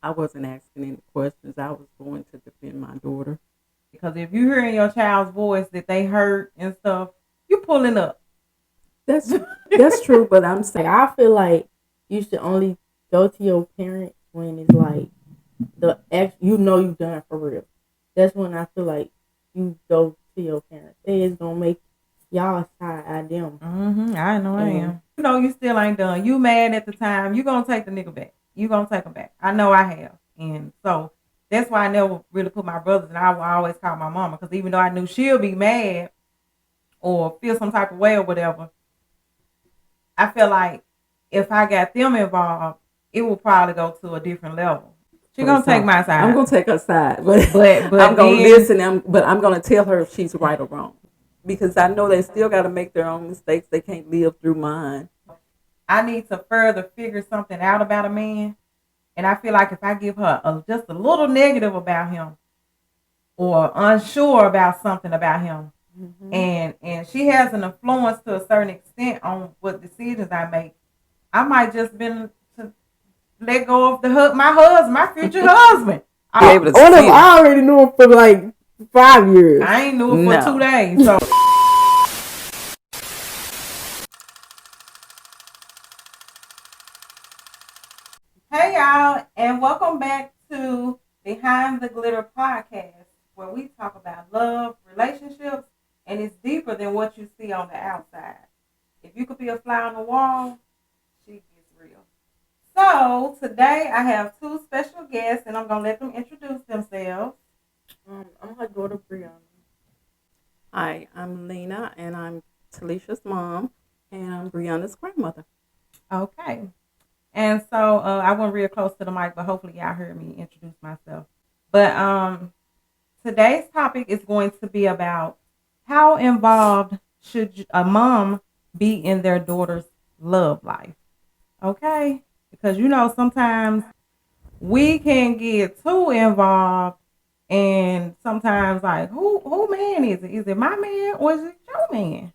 I wasn't asking any questions. I was going to defend my daughter. Because if you hear in your child's voice that they hurt and stuff, you pulling up. That's that's true, but I'm saying I feel like you should only go to your parents when it's like you've done it for real. That's when I feel like you go to your parents. It's gonna make y'all side eye them. I know I And am. You know you still ain't done. You mad at the time. You gonna take the nigga back. You gonna take him back. I know I have. And so that's why I never really put my brothers and I will always call my mama. Because even though I knew she'll be mad or feel some type of way or whatever, I feel like if I got them involved, it will probably go to a different level. She gonna take my I'm side. gonna take her side, but But I'm gonna then listen. But I'm gonna tell her if she's right or wrong, because I know they still got to make their own mistakes. They can't live through mine. I need to further figure something out about a man. And I feel like if I give her just a little negative about him or unsure about something about him, and she has an influence to a certain extent on what decisions I make, I might just been to let go of my husband, my future husband. Be able to see. I already knew him for like 5 years. I ain't knew it for 2 days. So hey y'all, and welcome back to Behind the Glitter podcast, where we talk about love, relationships, and it's deeper than what you see on the outside. If you could be a fly on the wall, she gets real. So today I have two special guests, and I'm gonna let them introduce themselves. I'm her daughter Briana. Hi, I'm Lena, and I'm Talisha's mom, and I'm Brianna's grandmother. Okay. And so I went real close to the mic, but hopefully y'all heard me introduce myself. But today's topic is going to be about how involved should a mom be in their daughter's love life. Okay? Because sometimes we can get too involved, and sometimes like who man is it? Is it my man or is it your man?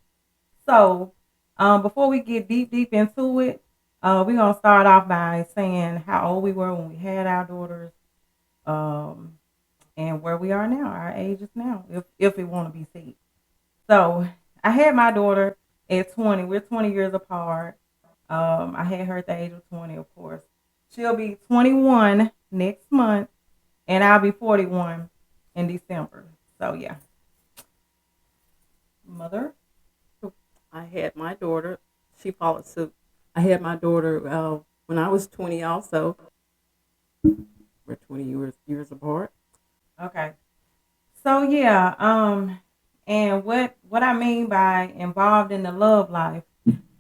So before we get deep into it, we're gonna start off by saying how old we were when we had our daughters, um, and where we are now, our ages now, if we want to be safe. So I had my daughter at 20. We're 20 years apart. I had her at the age of 20, of course. She'll be 21 next month, and I'll be 41 in December. So yeah, mother. I had my daughter. She followed suit. I had my daughter when I was 20 also. We're 20 years apart. Okay. So yeah, and what I mean by involved in the love life,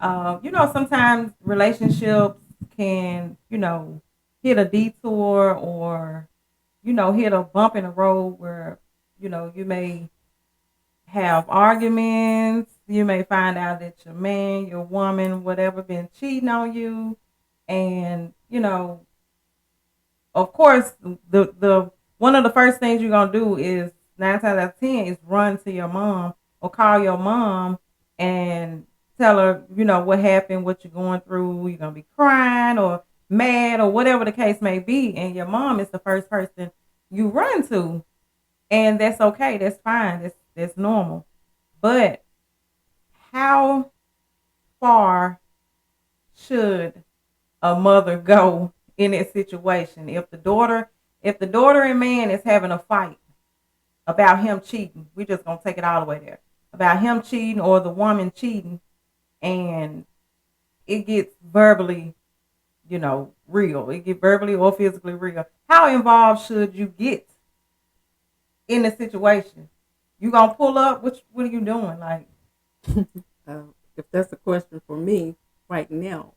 sometimes relationships can, hit a detour or, hit a bump in the road where, you may have arguments. You may find out that your man, your woman, whatever, been cheating on you, and of course, the one of the first things you're gonna do is 9 times out of 10 is run to your mom or call your mom and tell her, what happened, what you're going through. You're gonna be crying or mad or whatever the case may be, and your mom is the first person you run to, and that's okay. That's fine. That's normal. But how far should a mother go in that situation? If the daughter and man is having a fight about him cheating, we just gonna take it all the way there. About him cheating or the woman cheating, and it gets verbally, real. It get verbally or physically real. How involved should you get in the situation? You gonna pull up? What are you doing? Like, If that's a question for me right now,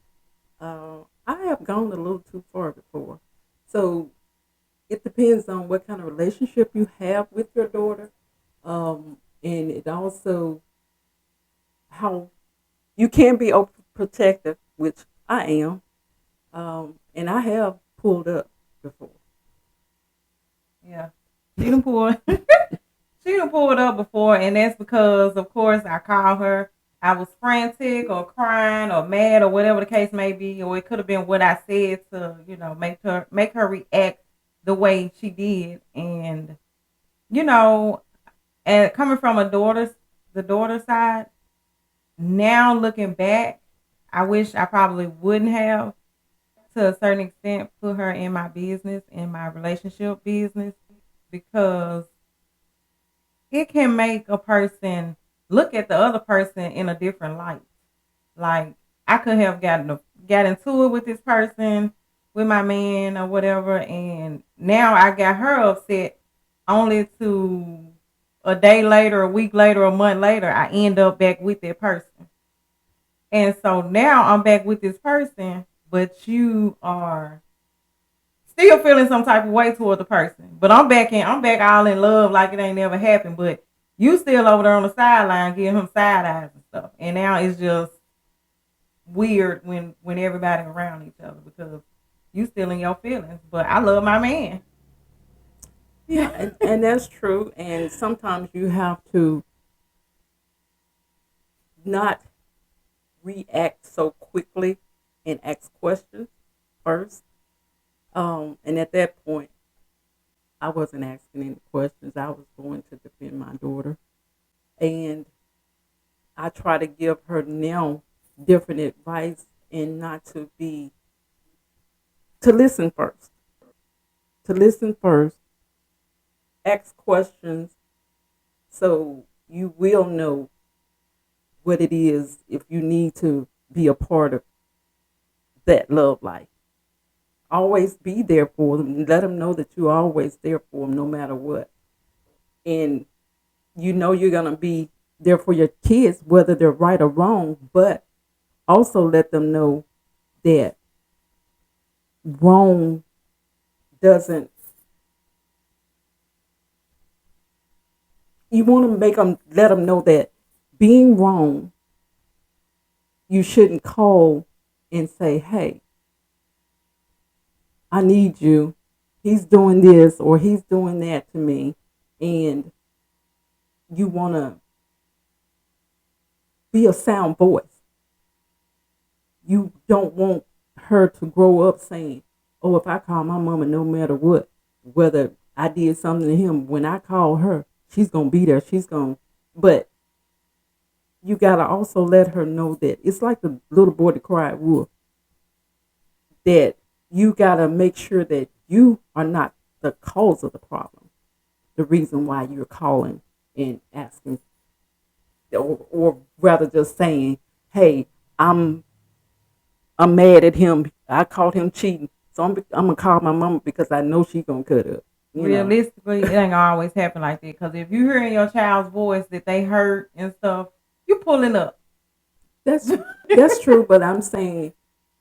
I have gone a little too far before. So it depends on what kind of relationship you have with your daughter, and it also how you can be overprotective, which I am, and I have pulled up before. yeah, she done pulled. She done pulled up before, and that's because, of course, I called her. I was frantic or crying or mad or whatever the case may be, or it could have been what I said to, make her react the way she did. And, you know, and coming from the daughter side, now looking back, I wish I probably wouldn't have, to a certain extent, put her in my business, in my relationship business, because it can make a person look at the other person in a different light. Like, I could have got into it with this person, with my man or whatever, and now I got her upset, only to a day later, a week later, a month later, I end up back with that person. And so now I'm back with this person, but you are still feeling some type of way toward the person. But I'm back all in love like it ain't never happened. But you still over there on the sideline giving him side eyes and stuff. And now it's just weird when everybody around each other, because you still in your feelings. But I love my man. Yeah, and that's true. And sometimes you have to not react so quickly and ask questions first. And at that point, I wasn't asking any questions. I was going to defend my daughter. And I try to give her now different advice and not to be, to listen first. To listen first, ask questions so you will know what it is if you need to be a part of that love life. Always be there for them. Let them know that you're always there for them no matter what. And you know you're going to be there for your kids, whether they're right or wrong, but also let them know that wrong doesn't, you want to make them, let them know that being wrong, you shouldn't call and say, hey, I need you. He's doing this or he's doing that to me. And you want to be a sound voice. You don't want her to grow up saying, oh, if I call my mama no matter what, whether I did something to him, when I call her, she's going to be there. She's going to, but you got to also let her know that it's like the little boy that cried wolf, that you got to make sure that you are not the cause of the problem, the reason why you're calling and asking, or rather just saying, hey, I'm I'm mad at him. I caught him cheating. So I'm going to call my mama because I know she's going to cut up. You know. Realistically, it ain't gonna always happen like that. Because if you hear in your child's voice that they hurt and stuff, you pulling up. That's that's true, but I'm saying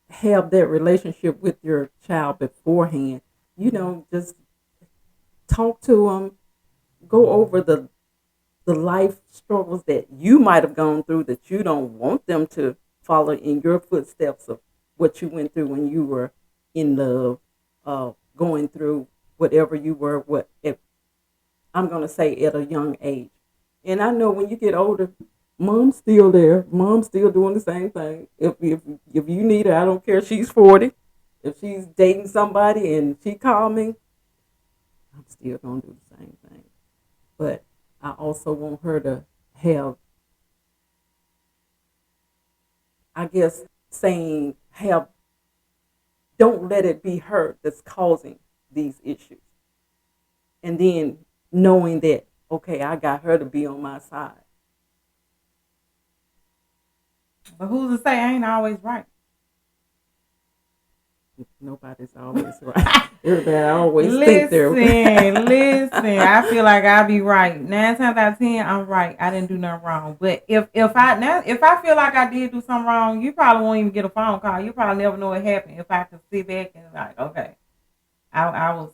have that relationship with your child beforehand. You know, just talk to them, go over the life struggles that you might have gone through that you don't want them to follow in your footsteps of what you went through when you were in love, going through whatever you were. What if I'm going to say at a young age, and I know when you get older, mom's still there. Mom's still doing the same thing. If you need her, I don't care. She's 40. If she's dating somebody and she call me, I'm still gonna do the same thing. But I also want her to have, I guess, saying have, don't let it be her that's causing these issues. And then knowing that, okay, I got her to be on my side. But who's to say I ain't always right? Nobody's always right. Everybody always think they're Listen, listen. I feel like I be right 9 times out of 10. I'm right. I didn't do nothing wrong. But if I feel like I did do something wrong, you probably won't even get a phone call. You probably never know what happened. If I could sit back and like, okay, I was,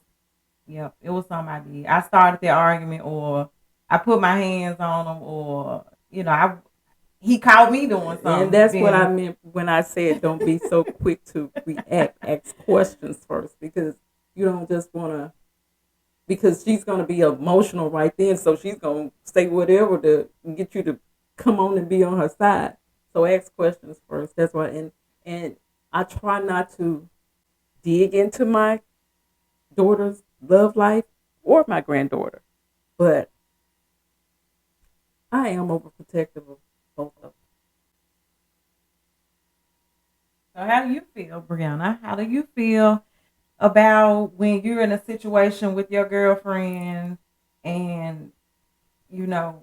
yeah, it was something I did. I started the argument, or I put my hands on him, or I he caught me doing and something. that's what I Then meant when I said don't be so quick to react. Ask questions first because you don't just want to, because she's going to be emotional right then. So she's going to say whatever to get you to come on and be on her side. So ask questions first. That's why. And I try not to dig into my daughter's love life or my granddaughter. But I am overprotective of both of them. So how do you feel, Brianna? How do you feel about when you're in a situation with your girlfriend and you know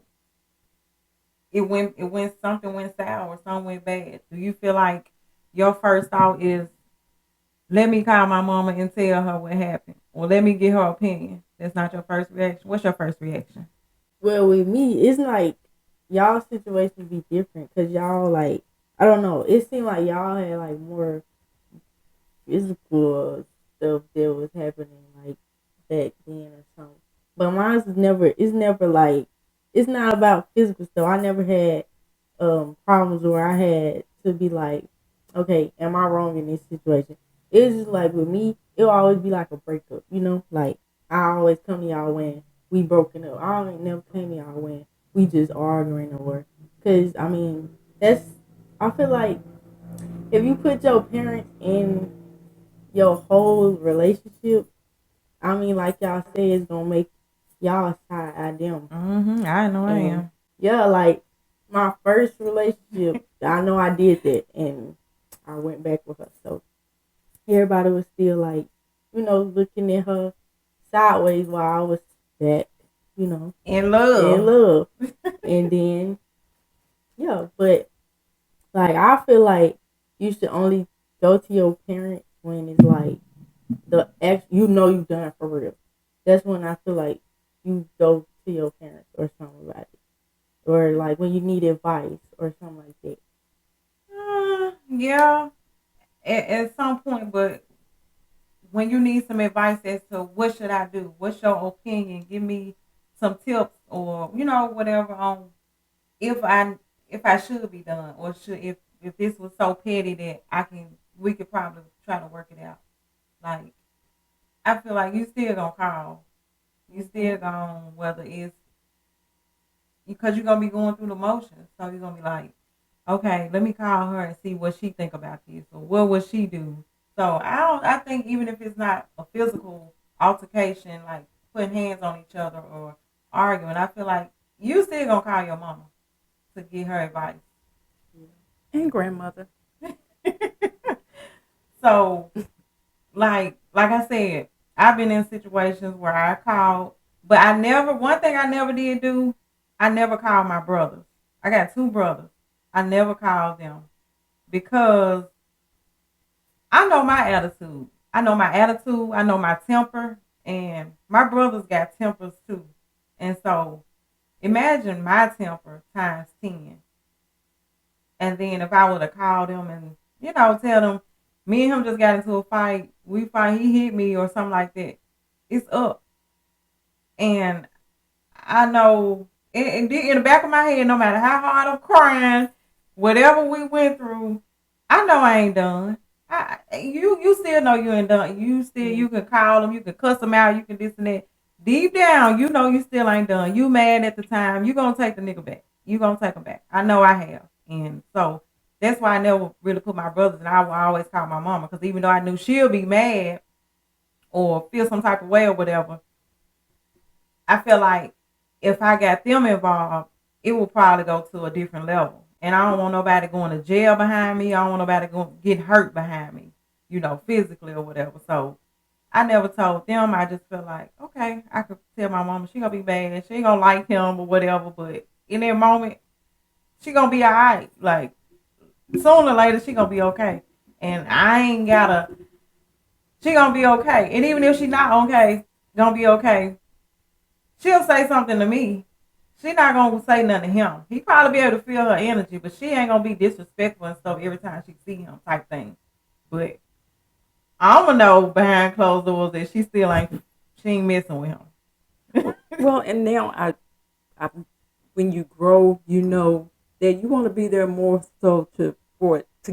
it went something went sour or something went bad? Do you feel like your first thought is let me call my mama and tell her what happened, or let me get her opinion? That's not your first reaction. What's your first reaction? Well, with me, it's like y'all situations be different because y'all like I don't know. It seemed like y'all had like more physical stuff that was happening like back then or something. But mine's is never. It's never like it's not about physical stuff. I never had problems where I had to be like, okay, am I wrong in this situation? It's just like with me, it'll always be like a breakup. Like I always come to y'all when we broken up. I don't never came to y'all when we just arguing or because I mean that's I feel like if you put your parents in your whole relationship, I mean like y'all say it's gonna make y'all side eye them. I know I And am. yeah, like my first relationship, I know I did that and I went back with her. So everybody was still like, looking at her sideways while I was back, you know, In in love. love. And then, yeah, but like I feel like you should only go to your parents when it's like you've done it for real. That's when I feel like you go to your parents or something about it. Or like when you need advice or something like that. Yeah, at some point, but when you need some advice as to what should I do, what's your opinion? Give me some tips or whatever on if I should be done or should if this was so petty that we could probably try to work it out. Like I feel like you still gonna call, you Mm-hmm. still gonna whether it's because you're gonna be going through the motions, so you're gonna be like, okay, let me call her and see what she think about this or what would she do. So I think even if it's not a physical altercation, like putting hands on each other or arguing, I feel like you still gonna call your mama to get her advice. And grandmother. So like I said, I've been in situations where I called, but one thing I never did do, I never called my brothers. I got two brothers. I never called them because I know my attitude. I know my attitude. I know my temper. And my brothers got tempers too. And so imagine my temper times 10. And then if I would have called him and, tell them, me and him just got into a fight. We fight, he hit me or something like that. It's up. And I know in the back of my head, no matter how hard I'm crying, whatever we went through, I know I ain't done. You still know you ain't done. You can call them, you can cuss them out, you can this and that. Deep down, you know you still ain't done. You mad at the time. You gonna take the nigga back. You gonna take him back. I know I have, and so that's why I never really put my brothers. And I will always call my mama because even though I knew she'll be mad or feel some type of way or whatever, I feel like if I got them involved, it will probably go to a different level. And I don't want nobody going to jail behind me. I don't want nobody going get hurt behind me, physically or whatever. So I never told them. I just feel like, okay, I could tell my mama she gonna be bad. She ain't gonna like him or whatever. But in that moment, she gonna be all right. Like sooner or later, she gonna be okay. And I ain't gotta. She gonna be okay. And even if she not okay, gonna be okay, she'll say something to me. She not gonna say nothing to him. He probably be able to feel her energy, but she ain't gonna be disrespectful and stuff every time she see him type thing. But I'ma know behind closed doors that she ain't messing with him. Well, and now I when you grow, you know that you want to be there more so to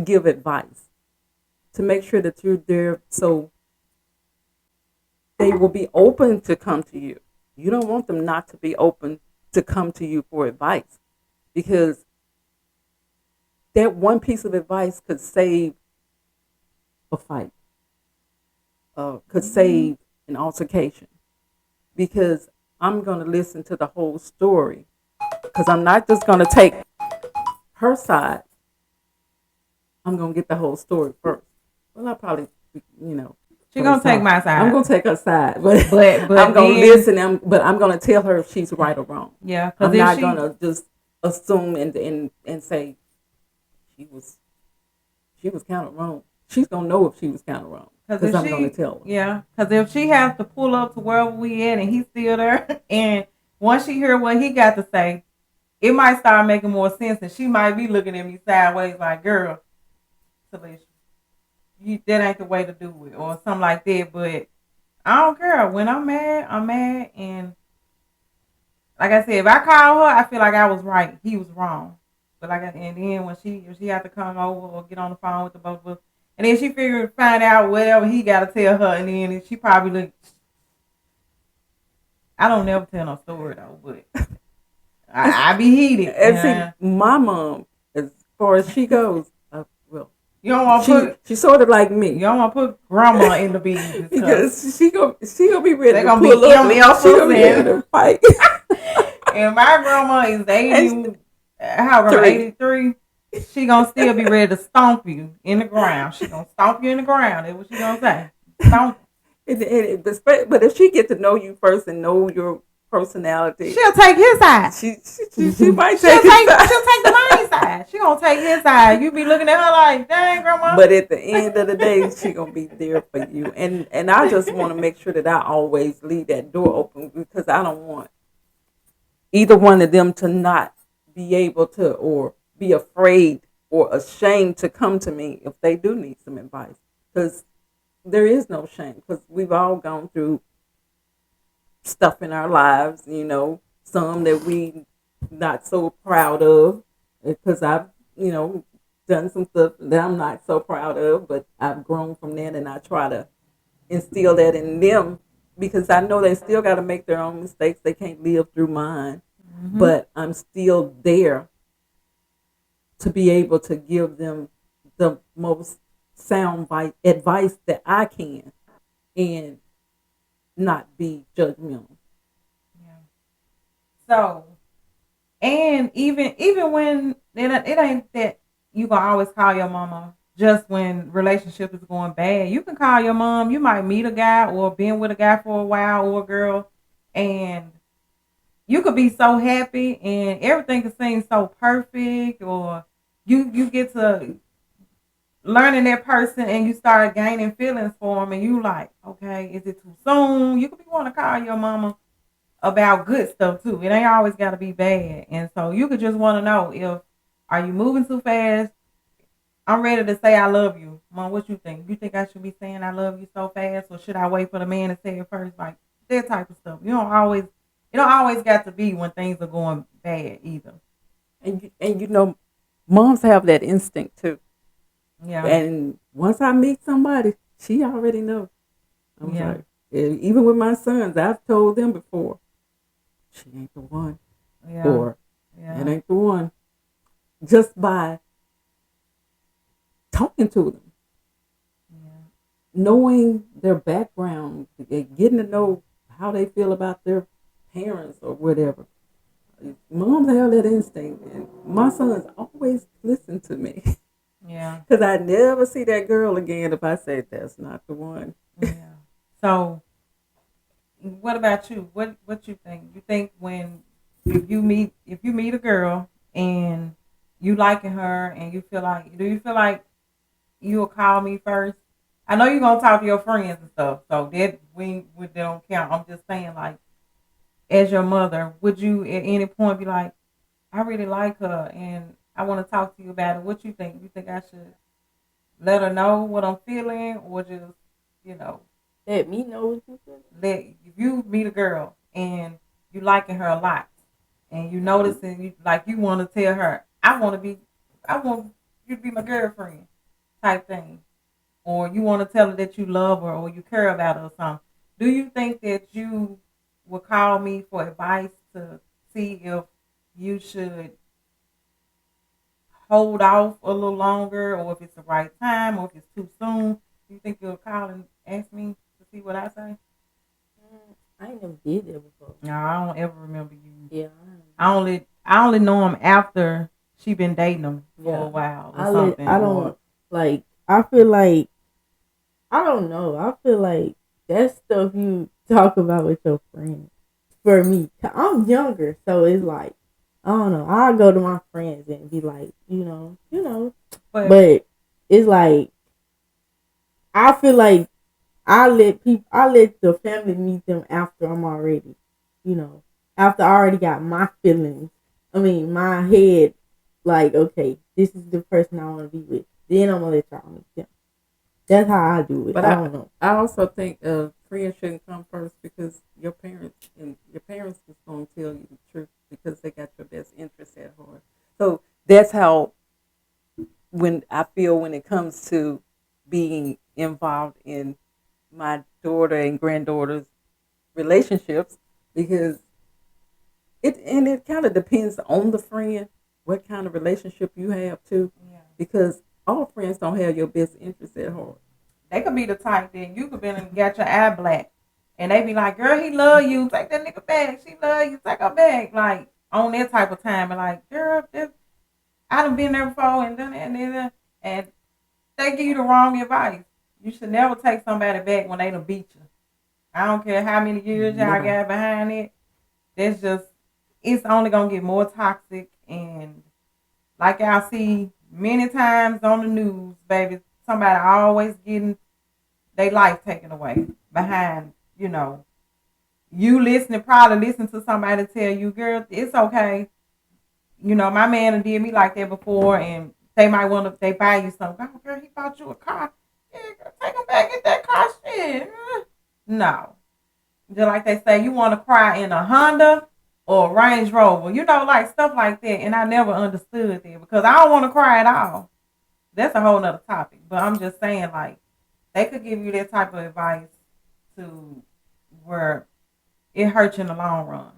give advice, to make sure that you're there so they will be open to come to you. You don't want them not to be open to come to you for advice because that one piece of advice could save a fight, could Mm-hmm. save an altercation. because I'm going to listen to the whole story. Because I'm not just going to take her side. I'm going to get the whole story first. Well, I probably, you know, She gonna take my I'm side. going to take her side, but, But I'm going to then, listen. But I'm going to tell her if she's right or wrong. yeah, because I'm if not she, going to just assume and say she was kind of wrong. She's going to know if she was kind of wrong because I'm going to tell her. yeah, because if she has to pull up to wherever we at and he's still there, and once she hear what he got to say, it might start making more sense, and she might be looking at me sideways like, "Girl, Talisha, that ain't the way to do it," or something like that. But I don't care. When I'm mad, and like I said, if I call her, I feel like I was right, he was wrong. But and then when if she had to come over or get on the phone with the both of us, and then she find out whatever he got to tell her, and then she probably look. I don't never tell no story though, but I be heated. And see, my mom, as far as she goes, well, you don't want to she's sort of like me. You don't want to put grandma in the business because she gonna be ready to gonna pull be up. She gonna be ready to fight. And my grandma is 80. How grandma 83? She gonna still be ready to stomp you in the ground. She gonna stomp you in the ground. That's what she gonna say. Stomp. But if she get to know you first and know your personality, she'll take his side. She might take his side. She'll take the money side. She gonna take his side. You be looking at her like, dang, grandma. But at the end of the day, she gonna be there for you. And I just want to make sure that I always leave that door open because I don't want either one of them to not be able to or be afraid or ashamed to come to me if they do need some advice. Because there is no shame because we've all gone through stuff in our lives, some that we not so proud of because I've, done some stuff that I'm not so proud of, but I've grown from that and I try to instill that in them because I know they still got to make their own mistakes. They can't live through mine, but I'm still there to be able to give them the most sound advice that I can and not be judgmental. Yeah. So, and even when it ain't that you gonna always call your mama just when relationship is going bad. You can call your mom. You might meet a guy or been with a guy for a while or a girl, and you could be so happy and everything could seem so perfect, or you get to learning that person and you start gaining feelings for them, and you like, okay, is it too soon? You could be want to call your mama about good stuff too. It ain't always got to be bad, and so you could just want to know if are you moving too fast. I'm ready to say I love you, Mom. What you think? You think I should be saying I love you so fast, or should I wait for the man to say it first? Like that type of stuff. It don't always got to be when things are going bad either. And moms have that instinct too. Yeah. And once I meet somebody, she already knows. I'm like, even with my sons, I've told them before, she ain't the one. Yeah. Or it ain't the one. Just by talking to them. Yeah. Knowing their background, getting to know how they feel about their parents or whatever. Moms have that instinct. And my sons always listen to me. Yeah. Because I never see that girl again if I say that's not the one. Yeah. So, what about you? What you think? You think if you meet a girl and you liking her and do you feel like you'll call me first? I know you're gonna talk to your friends and stuff, so that we don't count. I'm just saying, like, as your mother, would you at any point be like, I really like her and I want to talk to you about it? What you think? You think I should let her know what I'm feeling, or just, let me know what you feel? If you meet a girl and you liking her a lot, and you noticing you want to tell her, I want you to be my girlfriend, type thing, or you want to tell her that you love her or you care about her or something. Do you think that you will call me for advice to see if you should hold off a little longer, or if it's the right time, or if it's too soon? Do you think you'll call and ask me to see what I say? I ain't never did that before. No, I don't ever remember you. Yeah. I only know him after she been dating him for a while or something. I don't like. I feel like I don't know. I feel like that's stuff you talk about with your friends. For me, I'm younger, so it's like I don't know. I go to my friends and be like, but it's like I feel like I let the family meet them after I'm already, after I already got my feelings. I mean, my head, like, okay, this is the person I want to be with. Then I'm gonna let y'all meet them. That's how I do it. But I don't know. I also think friends shouldn't come first because your parents is going to tell you the truth because they got your best interest at heart. So that's how when I feel when it comes to being involved in my daughter and granddaughter's relationships because it kind of depends on the friend what kind of relationship you have too because all friends don't have your best interest at heart. They could be the type that you could be and get your eye black, and they be like, "Girl, he love you. Take that nigga back. She love you. Take her back." Like on that type of time, and like, "Girl, I done been there before and done that and they give you the wrong advice. You should never take somebody back when they done beat you. I don't care how many years y'all got behind it. That's just it's only gonna get more toxic and like y'all see many times on the news, baby. Somebody always getting their life taken away behind, you probably listen to somebody tell you, girl, it's okay. My man did me like that before, and they might want to, they buy you something. Oh, girl, he bought you a car. Yeah, girl, take him back, get that car shit. No. Just like they say, you want to cry in a Honda or a Range Rover. Like stuff like that. And I never understood that because I don't want to cry at all. That's a whole nother topic. But I'm just saying, like, they could give you that type of advice to where it hurts you in the long run.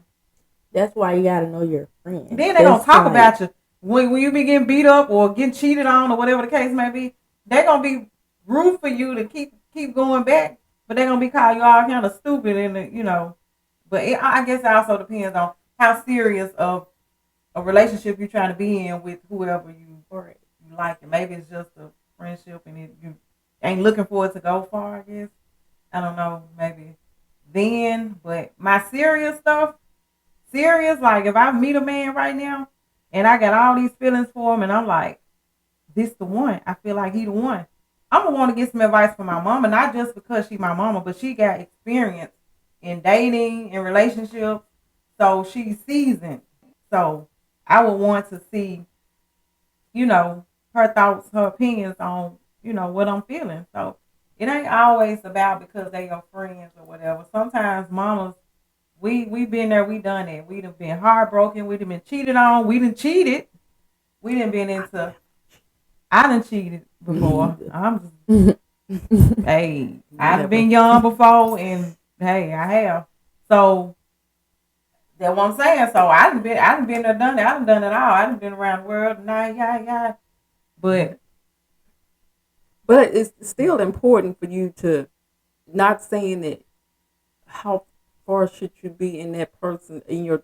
That's why you gotta know your friends. Then they gonna talk about you when you be getting beat up or getting cheated on or whatever the case may be. They gonna be rude for you to keep going back, but they gonna be calling you all kind of stupid and. But I guess it also depends on how serious of a relationship you're trying to be in with whoever you like, and maybe it's just a friendship and you ain't looking for it to go far. I guess I don't know, maybe then. But my serious stuff. Serious, like if I meet a man right now and I got all these feelings for him and I'm like, this the one. I feel like he the one. I'm gonna want to get some advice from my mama, not just because she my mama, but she got experience in dating and relationships, so she's seasoned. So I would want to see, her thoughts, her opinions on, what I'm feeling. So it ain't always about because they your friends or whatever. Sometimes mamas. We been there, we done it. We done been heartbroken, we done been cheated on, we done cheated. We done been into I done cheated before. I'm just hey, I done been young before and hey, I have. So that's what I'm saying. So I done been there, done it. I done it all. I done been around the world, yeah. But it's still important for you to not saying that how far should you be in that person in your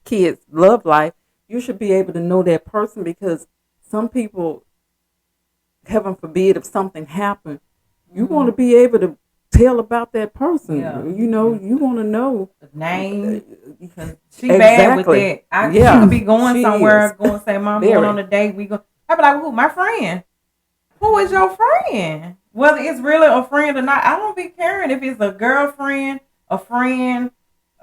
kids' love life. You should be able to know that person because some people, heaven forbid, if something happened, you want to be able to tell about that person. Yeah. You want to know the name because she bad with that. She could be going somewhere, going say, "Mom, going on a date." We go. I be like, "Who? My friend? Who is your friend? Whether it's really a friend or not, I don't be caring if it's a girlfriend, a friend."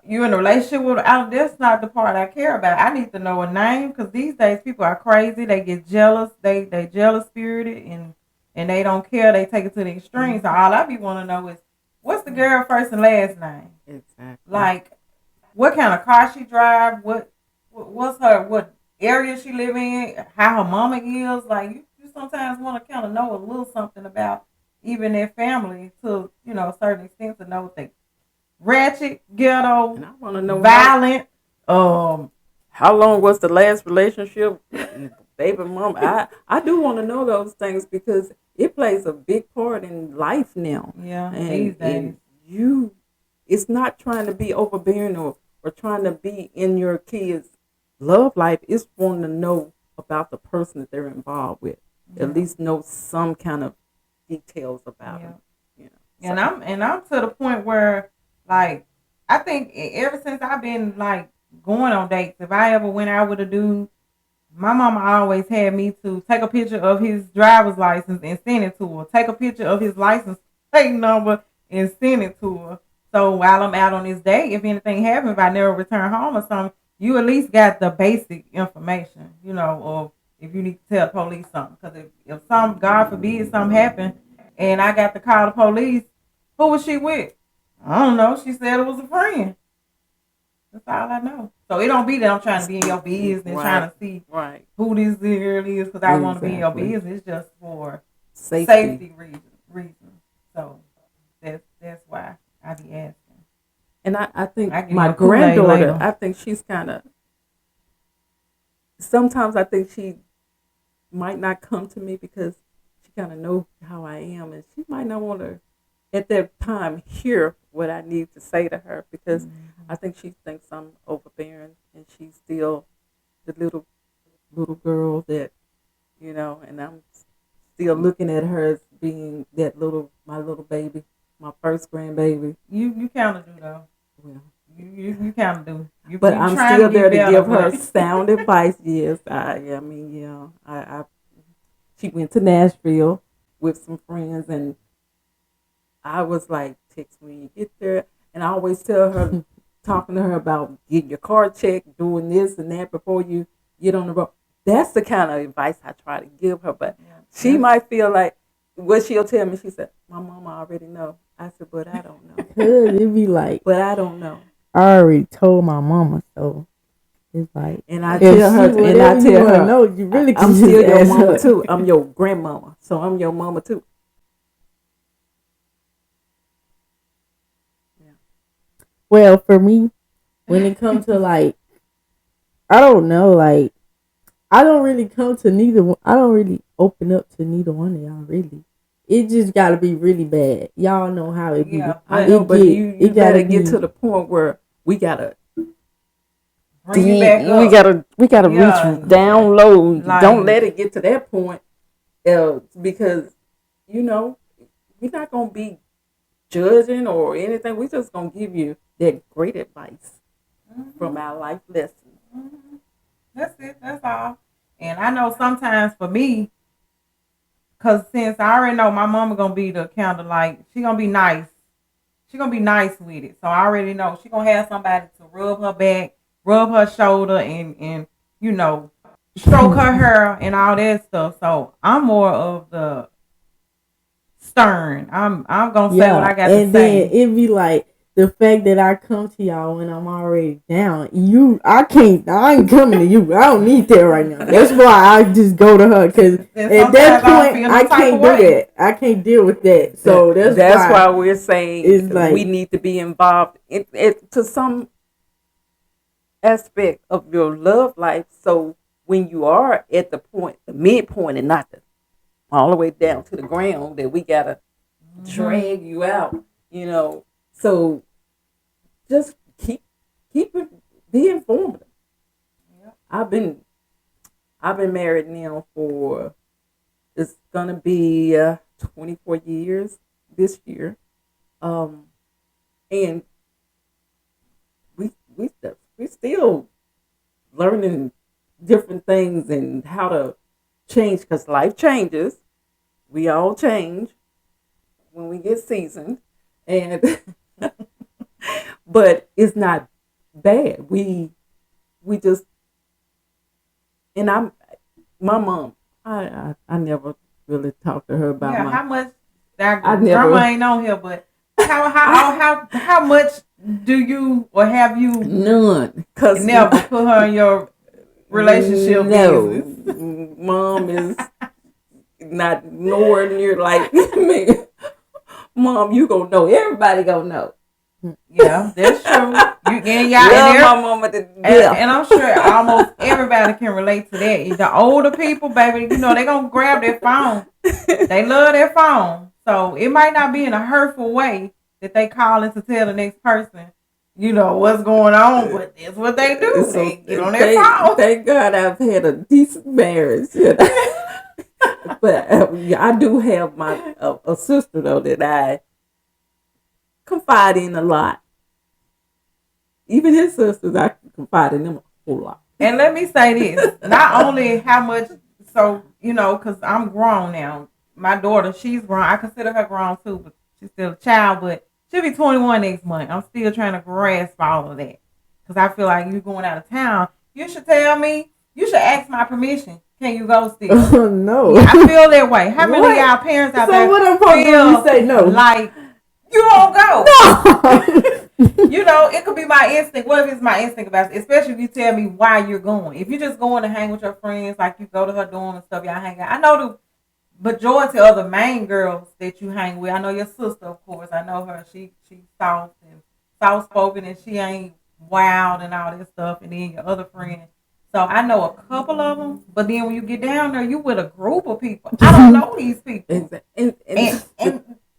You in a relationship with that's not the part I care about. I need to know a name because these days people are crazy. They get jealous. They jealous spirited and they don't care. They take it to the extreme. So all I be want to know is what's the girl first and last name? Exactly. Like what kind of car she drive? What's what area she live in? How her mama is? Like you sometimes want to kind of know a little something about even their family to a certain extent to know what they. Ratchet, ghetto, and I want to know violent. How long was the last relationship, baby mom? I do want to know those things because it plays a big part in life now. Yeah, these days. And you it's not trying to be overbearing or trying to be in your kids' love life. It's wanting to know about the person that they're involved with. At least know some kind of details about them. You know. And I'm to the point where, like, I think ever since I've been like going on dates, if I ever went out with a dude, my mama always had me to take a picture of his driver's license and send it to her. Take a picture of his license plate number and send it to her. So while I'm out on this date, if anything happens, if I never return home or something, you at least got the basic information, you know, or if you need to tell the police something. Because if some, God forbid, something happened and I got to call the police, who was she with? I don't know. She said it was a friend. That's all I know. So it don't be that I'm trying to be in your business, trying to see who this girl is because I want to be in your business. It's just for safety reasons. So that's why I be asking. And I think my granddaughter, I think she's kind of, sometimes I think she might not come to me because she kind of know how I am, and she might not want to at that time hear what I need to say to her because I think she thinks I'm overbearing, and she's still the little girl that, you know, and I'm still looking at her as being my little baby, my first grandbaby. You kind of do though. Well, you kind of do. But I'm still there to give her sound advice. Yes, she went to Nashville with some friends, and I was like, text me when you get there. And I always tell her, talking to her about getting your car checked, doing this and that before you get on the road. That's the kind of advice I try to give her. But she might feel like, what she'll tell me, she said, my mama already know. I said, but I don't know. It'd be like, but I don't know. I already told my mama, so it's like, and I tell her, no, you really can I'm still your mama her. too. I'm your grandmama, so I'm your mama too. Yeah. Well, for me, when it comes to like, I don't know, like, I don't really come to neither one. I don't really open up to neither one of y'all, really. It just got to be really bad. Y'all know how it be. Yeah, I know, but you gotta get to the point where we gotta we gotta reach down low. Like, don't let it get to that point, because you know we're not gonna be judging or anything. We're just gonna give you that great advice from our life lessons. That's it. That's all. And I know sometimes for me, because since I already know my mama going to be the kind of like, she going to be nice. She going to be nice with it. So I already know she going to have somebody to rub her back, rub her shoulder, and you know, stroke her hair and all that stuff. So I'm more of the stern. I'm going to say what I got to say. And then it be like, the fact that I come to y'all when I'm already down, I ain't coming to you. I don't need that right now. That's why I just go to her, because at that point, I can't do that. I can't deal with that. So that's why we're saying like, we need to be involved to some aspect of your love life. So when you are at the midpoint, and not all the way down to the ground, that we got to drag you out, you know. So just keep it, be informative. Yep. I've been married now for, it's gonna be 24 years this year, and we still learning different things and how to change, because life changes. We all change when we get seasoned, and but it's not bad. We just, and my mom, I never really talked to her about how much. Grandma ain't on here, but how much do you or have you none? Cause never put her in your relationship business. Mom is not nowhere near like me. Mom, you gonna know. Everybody gonna know. Yeah, that's true. And my mama to death. And I'm sure almost everybody can relate to that. The older people, baby, you know, they gonna grab their phone. They love their phone. So it might not be in a hurtful way, that they calling to tell the next person, what's going on, but that's what they do. So They get on their phone. thank God I've had a decent marriage. But I do have my a sister though that I confide in a lot. Even his sisters, I can confide in them a whole lot. And let me say this: not only how much, so because I'm grown now. My daughter, she's grown. I consider her grown too, but she's still a child. But she'll be 21 next month. I'm still trying to grasp all of that because I feel like you going out of town. You should tell me. You should ask my permission. Can you go still? Oh no. Yeah, I feel that way. How many of y'all parents out there what I'm supposed to do? Say no. Like you don't go. No. It could be my instinct. What if it's my instinct about it? Especially if you tell me why you're going. If you're just going to hang with your friends, like you go to her dorm and stuff, y'all hang out. I know the majority of the main girls that you hang with. I know your sister, of course. I know her. She's soft and soft spoken, and she ain't wild and all that stuff. And then your other friend. So I know a couple of them. But then when you get down there, you with a group of people. I don't know these people. And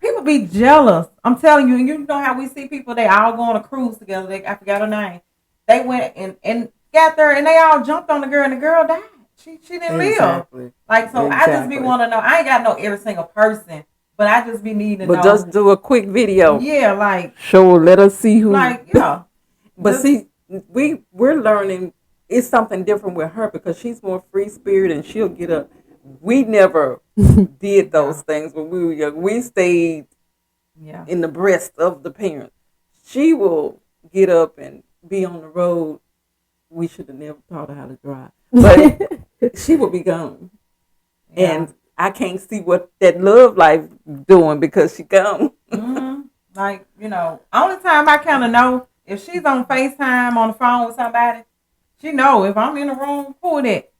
people be jealous. I'm telling you, and you know how we see people, they all go on a cruise together. I forgot her name. They went and got there and they all jumped on the girl and the girl died. She didn't live. Like, so I just be want to know. I ain't got to know every single person, but I just be needing to know. But just do a quick video. Yeah, like. Let us see who. Like, yeah. But see, we're learning it's something different with her because she's more free spirit and she'll get up. We never did those things when we were young. We stayed in the breast of the parents. She will get up and be on the road. We should have never taught her how to drive. But she will be gone. Yeah. And I can't see what that love life doing because she gone. Mm-hmm. Like, only time I kind of know if she's on FaceTime on the phone with somebody, she know if I'm in the room, who that?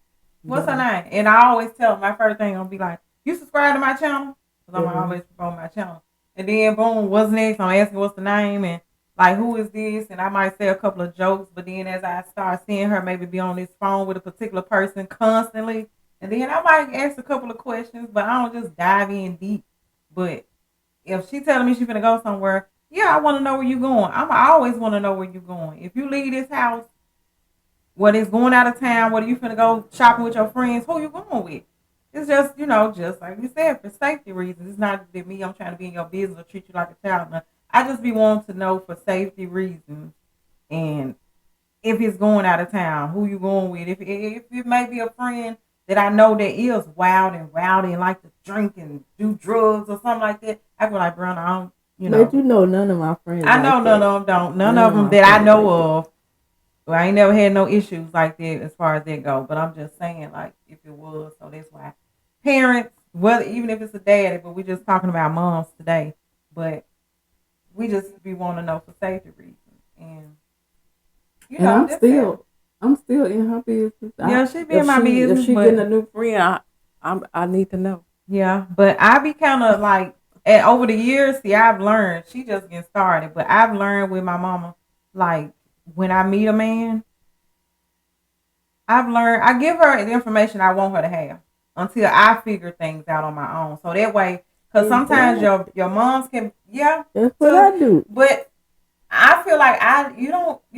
What's her name? And I always tell her, my first thing, I'll be like, you subscribe to my channel? Because I'm always promoting my channel. And then, boom, what's next? I'm asking what's the name and, like, who is this? And I might say a couple of jokes. But then as I start seeing her maybe be on this phone with a particular person constantly, and then I might ask a couple of questions, but I don't just dive in deep. But if she telling me she's going to go somewhere, yeah, I want to know where you're going. I always want to know where you're going. If you leave this house, whether it's going out of town, whether you finna go shopping with your friends, who you going with? It's just, just like we said, for safety reasons. It's not that I'm trying to be in your business or treat you like a child. No. I just be wanting to know for safety reasons. And if it's going out of town, who you going with? If it may be a friend that I know that is wild and rowdy and like to drink and do drugs or something like that, I go like, Briana, I don't, But none of my friends. I know none of them don't. None of them that I know of. Well, I ain't never had no issues like that as far as that go. But I'm just saying, like, if it was, so that's why parents, whether even if it's a daddy, but we're just talking about moms today. But we just be wanting to know for safety reasons, and I'm still in her business. Yeah, she be in my business. If she getting a new friend, I need to know. Yeah, but I be kind of like, and over the years, see, I've learned. She just getting started, but I've learned with my mama, like. When I meet a man, I've learned, I give her the information I want her to have until I figure things out on my own. So that way, because sometimes your moms can, that's what I do. But I feel like you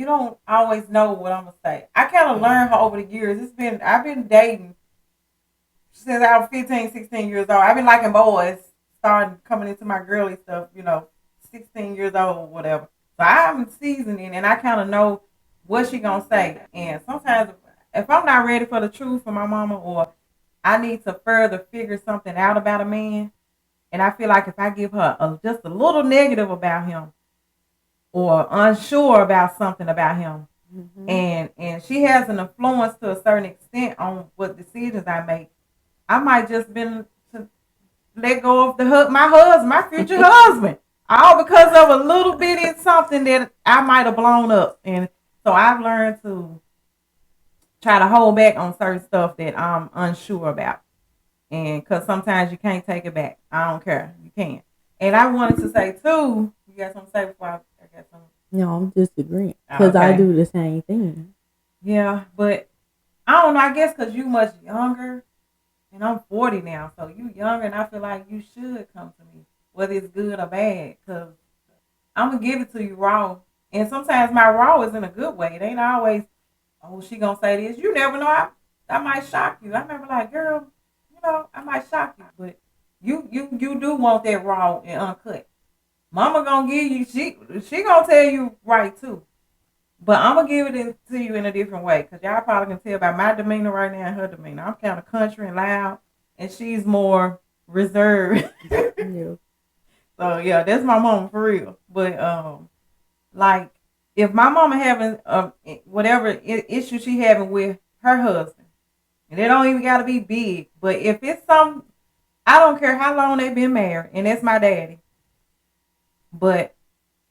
don't always know what I'm gonna say. I kind of learned her over the years. I've been dating since I was 15, 16 years old. I've been liking boys, starting coming into my girly stuff, 16 years old or whatever. So I'm seasoning and I kind of know what she gonna say. And sometimes if I'm not ready for the truth from my mama, or I need to further figure something out about a man, and I feel like if I give her just a little negative about him or unsure about something about him, and she has an influence to a certain extent on what decisions I make, I might just been to let go of my future husband. All because of a little bitty something that I might have blown up. And so I've learned to try to hold back on certain stuff that I'm unsure about. And because sometimes you can't take it back. I don't care. You can't. And I wanted to say, too, you got something to say before I got something? No, I'm just agreeing. Because I do the same thing. Yeah, but I don't know. I guess because you much younger. And I'm 40 now. So you younger, and I feel like you should come to me. Whether it's good or bad, because I'm gonna give it to you raw. And sometimes my raw is in a good way. It ain't always, oh, she gonna say this. You never know. I might shock you. I remember like, girl, I might shock you, but you do want that raw and uncut. Mama gonna give you she gonna tell you right too. But I'm gonna give it to you in a different way because y'all probably can tell by my demeanor right now and her demeanor. I'm kind of country and loud, and she's more reserved. Yeah. So yeah, that's my mama for real. But like if my mama having whatever issue she having with her husband, and it don't even gotta be big, but if it's some, I don't care how long they've been married, and that's my daddy. But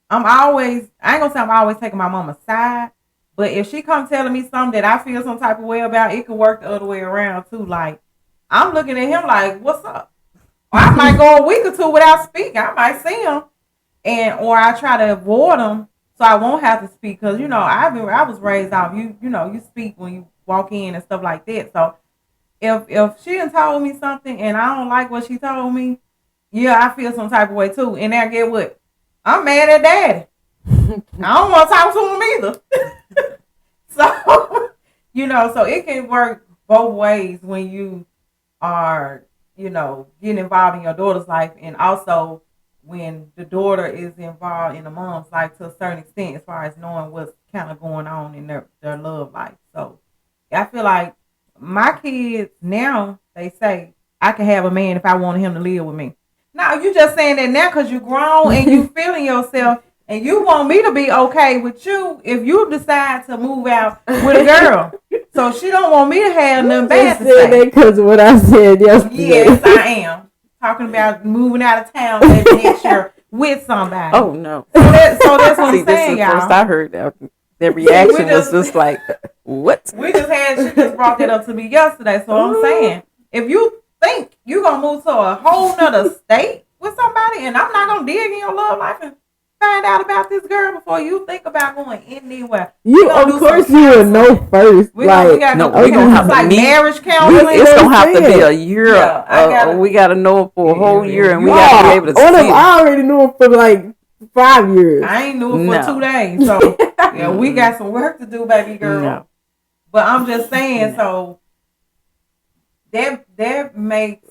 I ain't gonna say I'm always taking my mama's side, but if she come telling me something that I feel some type of way about, it could work the other way around too. Like I'm looking at him like, what's up? Or I might go a week or two without speaking. I might see him, or I try to avoid him so I won't have to speak because I was raised off you speak when you walk in and stuff like that. So if she done told me something and I don't like what she told me, yeah, I feel some type of way too. And now get what? I'm mad at daddy. I don't want to talk to him either. So, so it can work both ways when you are, getting involved in your daughter's life and also when the daughter is involved in the mom's life to a certain extent as far as knowing what's kind of going on in their love life. So I feel like my kids now, they say, I can have a man if I wanted him to live with me. Now, you just saying that now because you grown and you feeling yourself and you want me to be okay with you if you decide to move out with a girl. So she don't want me to have nothing bad to say. That because of what I said yesterday. Yes, I am. Talking about moving out of town maybe next year with somebody. Oh, no. So that's what I'm saying, this is y'all. first I heard that. Their reaction was just like, what? She just brought that up to me yesterday. So I'm saying, if you think you gonna move to a whole nother state with somebody, and I'm not gonna dig in your love life and find out about this girl before you think about going anywhere. Of course you will know first. We gonna have to meet. Marriage counseling. It's gonna have to be a year. We gotta know it for a whole year, and we gotta be able to see it. I already knew it for like 5 years. I ain't knew it for 2 days. So yeah, we got some work to do, baby girl. No. But I'm just saying, so that makes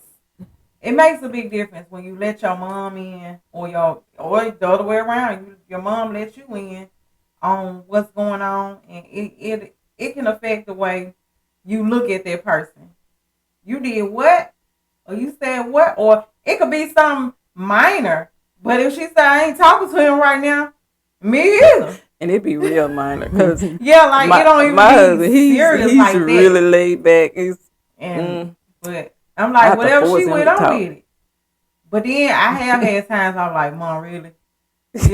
a big difference when you let your mom in, or the other way around. Your mom let you in on what's going on, and it can affect the way you look at that person. You did what, or you said what, or it could be something minor. But if she said I ain't talking to him right now, me either. And it be real minor because it don't even my be husband, serious he's like that. really laid back. But I'm like, whatever she with, I'm with it. But then I have had times I'm like, Mom, really?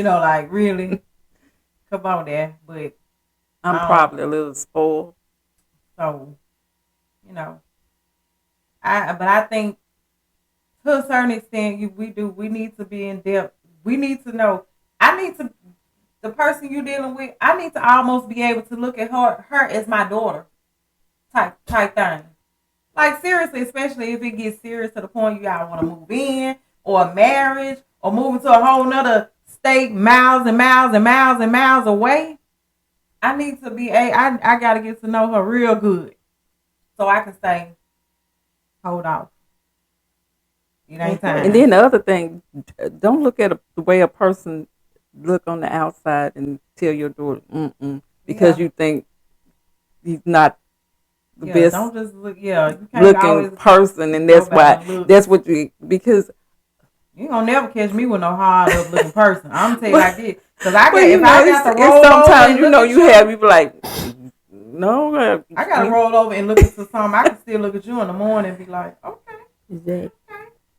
Like really? Come on there. But I'm probably a little spoiled. So, I think to a certain extent we need to be in depth. We need to know. The person you're dealing with, I need to almost be able to look at her as my daughter type thing. Like seriously, especially if it gets serious to the point you all want to move in, or marriage, or moving to a whole nother state miles and miles and miles and miles away. I need to be I gotta get to know her real good. So I can say, hold off. It ain't time. And then the other thing, don't look at the way a person look on the outside and tell your daughter, because you think he's not the best. Don't just look. You can't looking person, and that's why. That's what because you gonna never catch me with no hard up looking person. I'm gonna tell you like this, because I got to roll sometimes over you have people like. No, I gotta roll over and look into something. I can still look at you in the morning and be like, okay. Exactly.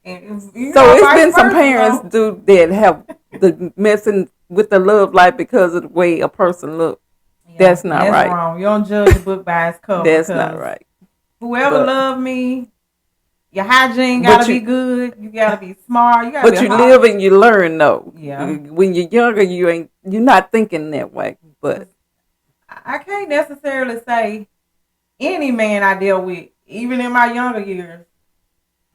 And so it's been some parents that have the messing with the love life because of the way a person looks. Yeah, that's not right. Wrong. You don't judge a book by its cover. That's not right. Whoever love me, your hygiene gotta be good. You gotta be smart. But you live and you learn though. Yeah. When you're younger, you're not thinking that way. But I can't necessarily say any man I deal with, even in my younger years,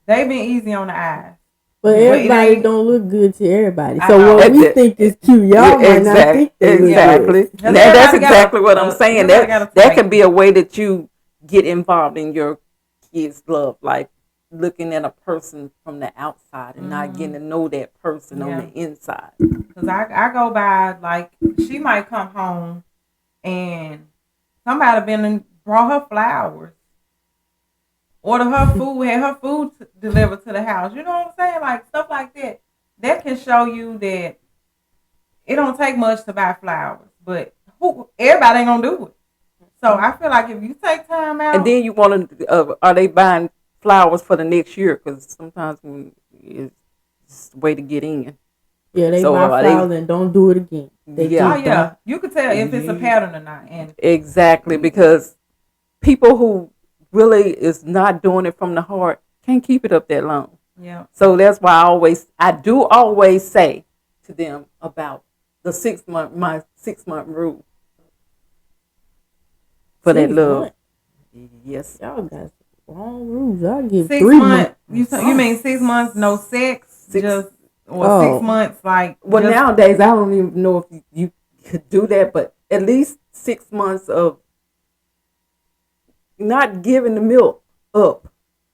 they've been easy on the eyes. But But it everybody ain't. don't look good to everybody. I So know. what we It- think is cute, y'all might not think they look exactly. good. Because That's everybody got exactly what I'm saying. everybody got a That type. can be a way that you get involved in your kids' love, like looking at a person from the outside and not getting to know that person on Yeah. the inside. Because I go by, like, she might come home and somebody been and brought her flowers, order her food, had her food delivered to the house. You know what I'm saying? Like, stuff like that. That can show you that it don't take much to buy flowers, but everybody ain't gonna do it. So I feel like if you take time out, And then you want to, are they buying flowers for the next year? Because sometimes it's the way to get in. Yeah, they So buy are flowers and don't do it again. They Yeah. oh just yeah, don't. you can tell if it's a pattern or not. And Exactly, because people who really is not doing it from the heart can't keep it up that long. yeah, So that's why I do always say to them about the 6 month, my 6 month rule for that 6 love. months. Yes. Y'all got wrong rules. I'll give 6 3 months. months. You mean 6 months no sex, just or Oh. 6 months like Well, just, nowadays I don't even know if you could do that, but at least 6 months of not giving the milk up,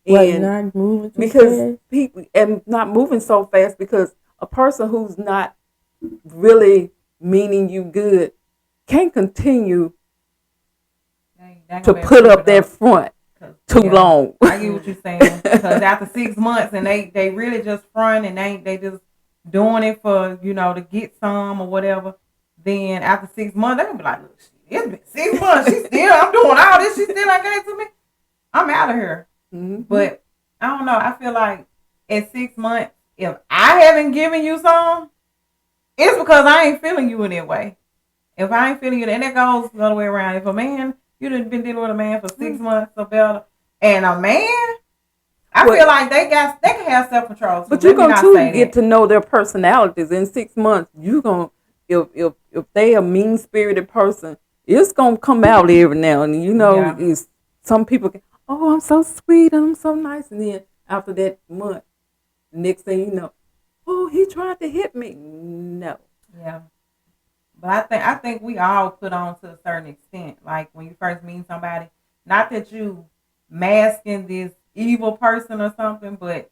Like and not moving too because fast. people and not moving so fast, because a person who's not really meaning you good can't continue they ain't to gonna be able put keep up it that front too yeah, long. I get what you're saying. Because after 6 months and they really just front and they just doing it for, to get some or whatever. Then after 6 months, they gonna be like, look, it's been 6 months. I'm doing all this. She still ain't gave it to me. I'm out of here. Mm-hmm. But I don't know. I feel like at 6 months, if I haven't given you some, it's because I ain't feeling you in that way. If I ain't feeling you, and that goes the other way around. If a man, you done been dealing with a man for 6 months or better, and a man, I feel like they can have self control too. But Let you're me gonna not too say get that. to know their personalities in 6 months. You gonna if they a mean spirited person, it's gonna come out every now and then. Yeah. Is some people can, oh, I'm so sweet, I'm so nice, and then after that month, next thing you know, oh, he tried to hit me. No. Yeah. But I think we all put on to a certain extent. Like when you first meet somebody, not that you masking this evil person or something, but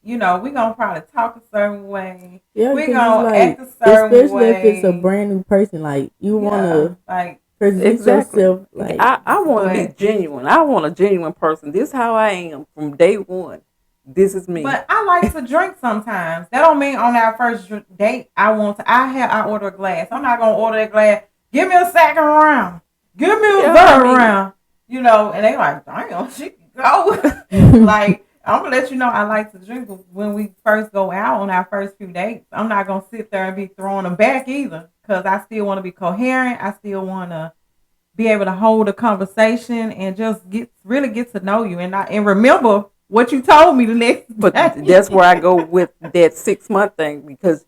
we gonna probably talk a certain way. Yeah, We because gonna it's like, act a certain especially if it's a way. brand new person, like you Yeah, wanna like present Exactly. yourself like I want to be But- genuine. I want a genuine person. This is how I am from day one. This is me. But I like to drink sometimes. That don't mean on our first date I want to. I order a glass. I'm not gonna order a glass. Give me a second round. Give me a third round. And they like, damn, she can go. Like, I'm gonna let you know I like to drink, but when we first go out on our first few dates, I'm not gonna sit there and be throwing them back either, because I still want to be coherent. I still want to be able to hold a conversation and just really get to know you and remember what you told me the next But day. that's where I go with that 6 month thing, because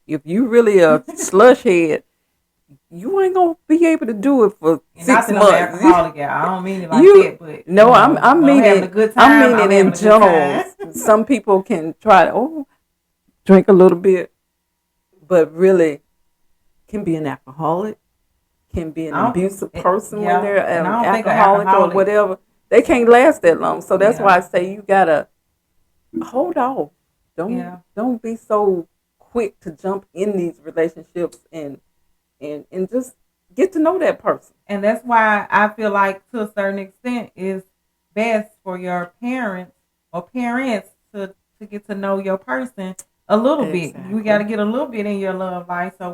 if you really a slush head, you ain't gonna be able to do it for And 6 not that I'm months. an alcoholic, y'all. I don't mean it like You- that, but No, I'm I'm meaning having a good time. I'm meaning having in a good general. time. Some people can try to drink a little bit, but really can be an alcoholic, can be an abusive person when they're and I an don't think an alcoholic or alcoholic- whatever. They can't last that long. So that's Yeah. why I say you gotta hold off. Don't be so quick to jump in these relationships and just get to know that person. And that's why I feel like to a certain extent it's best for your parents or parents to get to know your person a little bit. You got to get a little bit in your love life so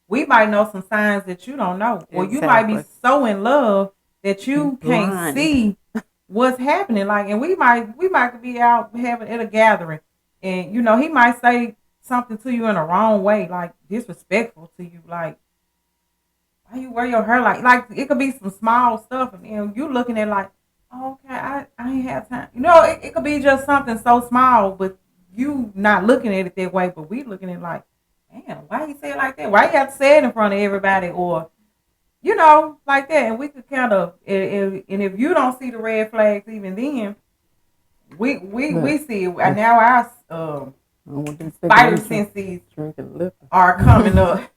we might know some signs that you don't know. Or you might be so in love that you can't see what's happening. Like, and we might be out having at a gathering, and he might say something to you in a wrong way, like disrespectful to you, like, why you wear your hair like it could be some small stuff, and you looking at like, oh, okay, I ain't have time. It could be just something so small, but you not looking at it that way, but we looking at it like, damn, why you say it like that? Why you have to say it in front of everybody, or like that? And we could kind of, and if you don't see the red flags even then, we see it. And now I don't want them spider thinking senses drinking liquor. are coming up.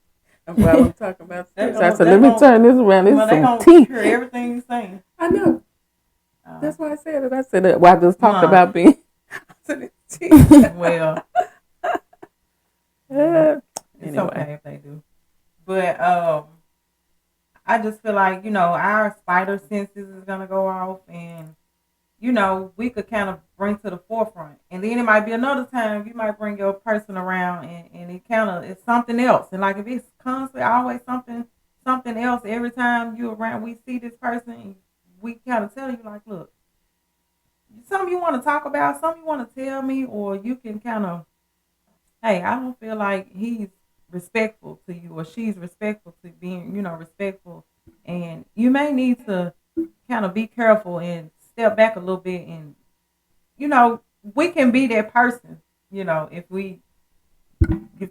While I'm talking about They sticks, I gonna- said, they let me gonna- turn this around. This Well, is they some gonna tea. hear everything you saying. I know. Uh, That's why I said it. I said it. Well, I just talked Mom. about being. I said it's tea. Well, Yeah. it's Anyway. okay if they do. But I just feel like, our spider senses is gonna go off, and we could kind of bring to the forefront. And then it might be another time you might bring your person around, and it kind of it's something else. And like if it's constantly always something else every time you around, we see this person, we kind of tell you like, look, something you want to talk about, something you want to tell me, or you can kind of, hey, I don't feel like he's respectful to you or she's respectful to being, respectful. And you may need to kind of be careful and step back a little bit, and, we can be that person, if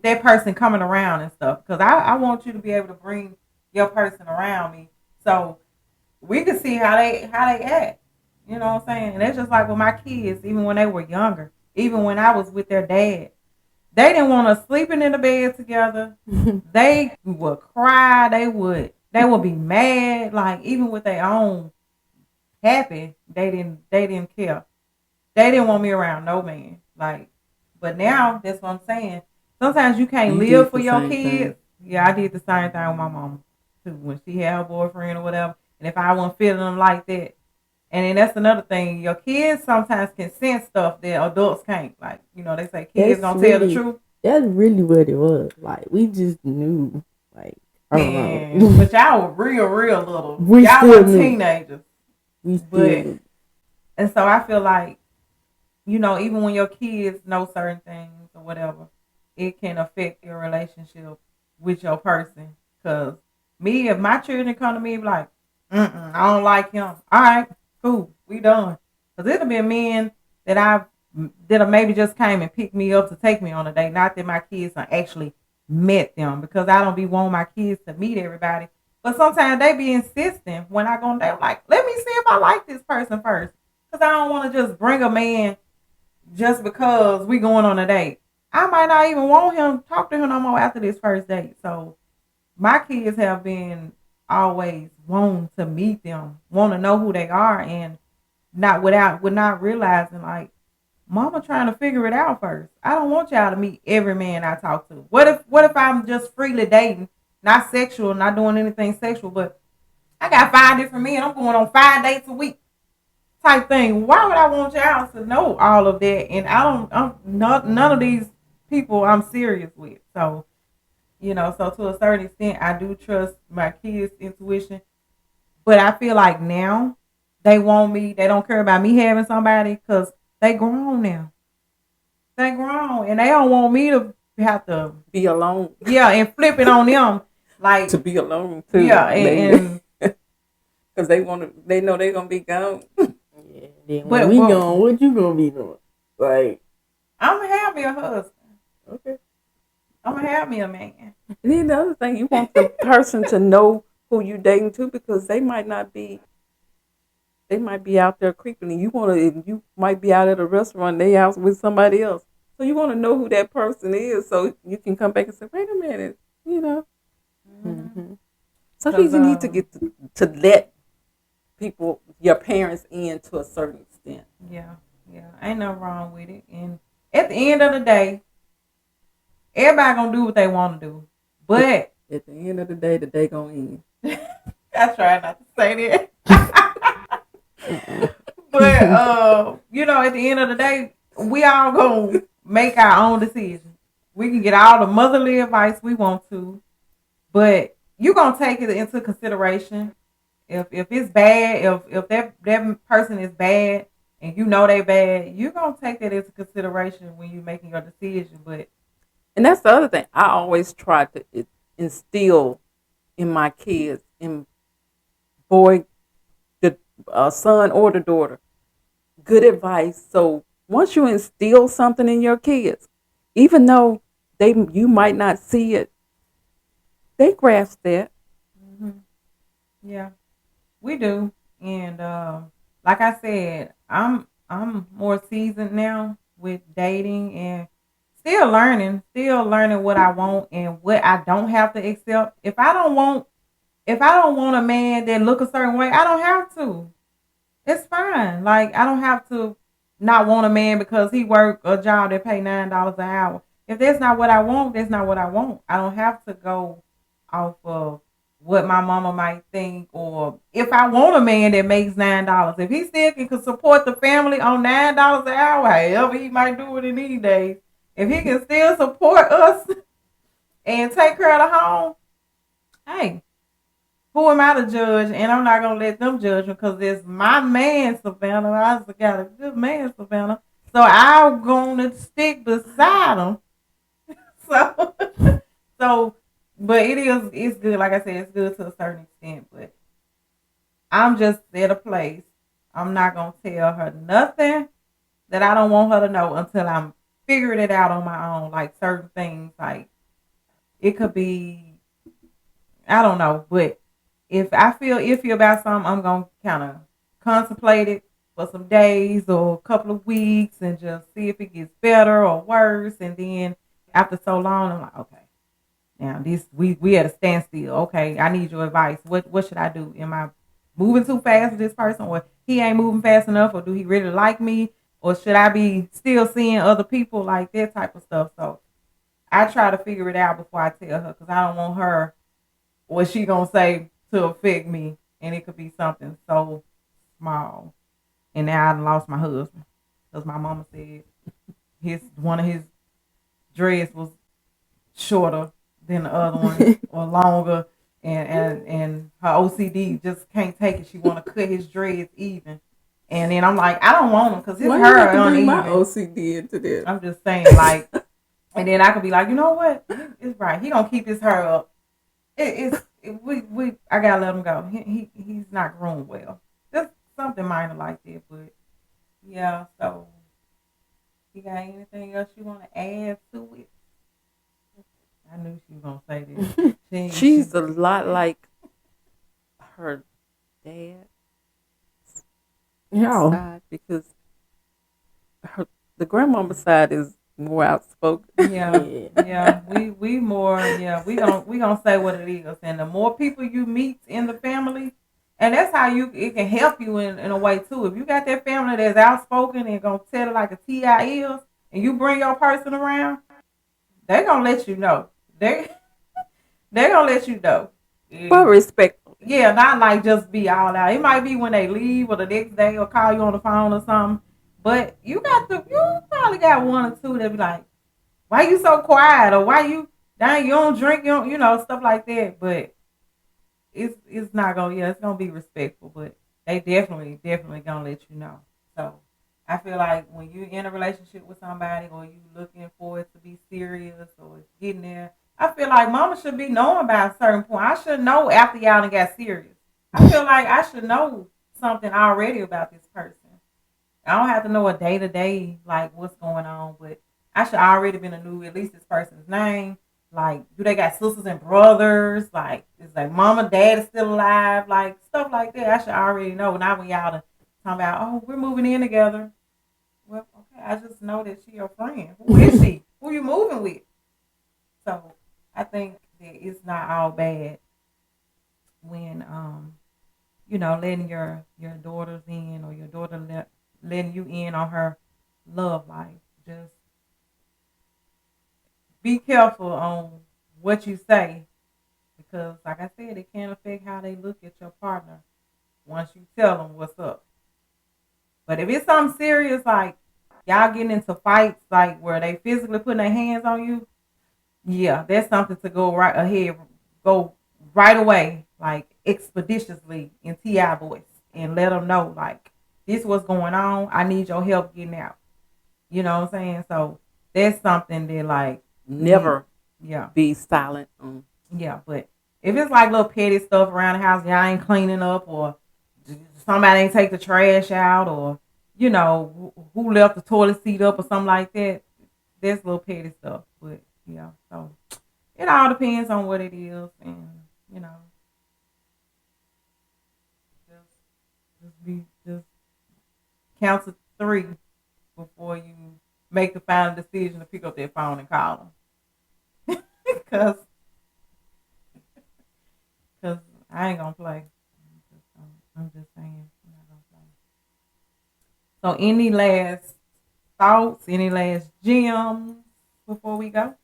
that person coming around and stuff. Because I want you to be able to bring your person around me so we can see how they act. You know what I'm saying? And it's just like with my kids, even when they were younger, even when I was with their dad. They didn't want us sleeping in the bed together. They would cry. They would be mad. Like even with their own happy, they didn't care. They didn't want me around no man. Like, but now that's what I'm saying. Sometimes you can't live for your kids. Yeah, I did the same thing with my mama too when she had her boyfriend or whatever. And if I wasn't feeling them like that, and then that's another thing. Your kids sometimes can sense stuff that adults can't. Like, they say kids don't tell the truth. That's really what it was. Like, we just knew. Like, I don't know. But y'all were real little. We y'all were teenagers. We still and so I feel like, even when your kids know certain things or whatever, it can affect your relationship with your person. Because if my children come to me like, I don't like him. All right, cool, we done. Because it'll be men that have maybe just came and picked me up to take me on a date. Not that my kids are actually met them, because I don't be wanting my kids to meet everybody. But sometimes they be insisting when I go on date, like, let me see if I like this person first. Because I don't want to just bring a man just because we going on a date. I might not even want him talk to him no more after this first date. So my kids have been always wanting to meet them, want to know who they are, and not realizing like, mama trying to figure it out first. I don't want y'all to meet every man I talk to. What if I'm just freely dating, not sexual, not doing anything sexual, but I got 5 different men. I'm going on 5 dates a week type thing. Why would I want y'all to know all of that? And none of these people I'm serious with. So, so to a certain extent, I do trust my kids' intuition. But I feel like now they want me. They don't care about me having somebody because they grown now. They grown, and they don't want me to have to be alone. Yeah, and flip it on them, like to be alone too. Yeah, and because they know they're gonna be gone. Yeah, then when we gone, what you gonna be doing? Like, I'm gonna have me a husband. Okay, I'm gonna have me a man. And then the other thing, you want the person to know who you dating too, because they might be out there creeping, and you might be out at a restaurant, they out with somebody else. So you want to know who that person is, so you can come back and say, "Wait a minute," Mm-hmm. So you need to get to let people, your parents, in to a certain extent. Yeah, ain't nothing wrong with it. And at the end of the day, everybody gonna do what they want to do. But at the end of the day gonna end. I try not to say that. But at the end of the day, we all gonna make our own decisions. We can get all the motherly advice we want to, but you gonna take it into consideration. If it's bad, if that person is bad and they bad, you're gonna take that into consideration when you're making your decision. And that's the other thing. I always try to instill in my kids, in the son or the daughter, good advice. So once you instill something in your kids, even though you might not see it, they grasp that. Mm-hmm. Yeah, we do. And like I said, I'm more seasoned now with dating, and still learning what I want and what I don't have to accept. If I don't want a man that look a certain way, I don't have to. It's fine. Like I don't have to not want a man because he work a job that pay $9 an hour. If that's not what I want, that's not what I want. I don't have to go off of what my mama might think, or if I want a man that makes $9, if he still can support the family on $9 an hour, however he might do it in these days, if he can still support us and take care of the home, hey, who am I to judge? And I'm not gonna let them judge me because it's my man, Savannah. I just got a good man, Savannah. So I'm gonna stick beside him. So, so, but it's good. Like I said, it's good to a certain extent. But I'm just at a place. I'm not gonna tell her nothing that I don't want her to know until I'm figuring it out on my own. Like certain things, like it could be, I don't know, but if I feel iffy about something, I'm gonna kind of contemplate it for some days or a couple of weeks and just see if it gets better or worse. And then after so long, I'm like, okay, now this we at a standstill. Okay, I need your advice. What should I do? Am I moving too fast with this person, or he ain't moving fast enough, or do he really like me, or should I be still seeing other people, like that type of stuff? So I try to figure it out before I tell her because I don't want her what she gonna say to affect me, and it could be something so small. And now I done lost my husband because my mama said his one of his dreads was shorter than the other one or longer, and her OCD just can't take it. She want to cut his dreads even, and then I'm like, I don't want him because his Why you hair have to bring my uneven. OCD into this? I'm just saying, like, and then I could be like, you know what? It's right. He gonna keep his hair up. We I gotta let him go. He's not groomed well. Just something minor like that, but yeah. So you got anything else you want to add to it? I knew she was gonna say that. She's a lot like her dad Yeah. side because the grandmama side is more outspoken. Yeah, Yeah. yeah. We more, yeah. We gonna say what it is, and the more people you meet in the family, and that's how it can help you in a way too. If you got that family that's outspoken and gonna tell it like a Ti is, and you bring your person around, they gonna let you know. They gonna let you know. But respectfully. Yeah, not like just be all out. It might be when they leave or the next day or call you on the phone or something. But you probably got one or two that be like, why you so quiet, or why you dang, you don't drink, stuff like that. But it's not gonna, yeah, it's gonna be respectful, but they definitely gonna let you know. So I feel like when you're in a relationship with somebody or you looking for it to be serious or it's getting there, I feel like mama should be knowing by a certain point. I should know after y'all done got serious. I feel like I should know something already about this person. I don't have to know a day to day like what's going on, but I should already been to know at least this person's name. Like, do they got sisters and brothers? Like, is like mama, dad is still alive? Like stuff like that. I should already know. Not when y'all talking about, oh, we're moving in together. Well, okay, I just know that she your friend. Who is she? Who you moving with? So I think that it's not all bad when letting your daughters in, or your daughter letting you in on her love life. Just be careful on what you say because, like I said, it can affect how they look at your partner once you tell them what's up. But if it's something serious, like y'all getting into fights, like where they physically putting their hands on you, yeah, that's something to go right ahead, go right away, like expeditiously in Ti voice, and let them know, like, this what's going on. I need your help getting out. You know what I'm saying? So that's something that, like, Never yeah, be silent on. yeah. But if it's like little petty stuff around the house, y'all ain't cleaning up, or somebody ain't take the trash out, or who left the toilet seat up or something like that, that's little petty stuff. But yeah, so it all depends on what it is, and you know, just count to three before you make the final decision to pick up their phone and call them. Cause I ain't gonna play. I'm just saying, I'm not gonna play. So, any last thoughts? Any last gems before we go?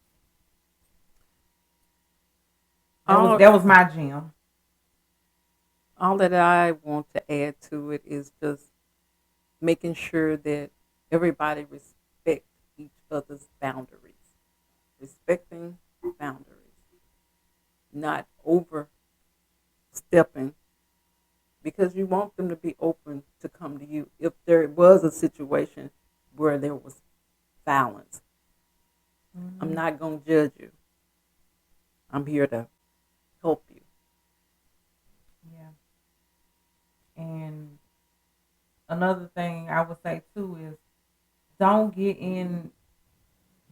That was my gem. All that I want to add to it is just making sure that everybody respect each other's boundaries. Respecting boundaries. Not overstepping, because you want them to be open to come to you. If there was a situation where there was violence, I'm not going to judge you. I'm here to help you. Yeah. And another thing I would say too is don't get in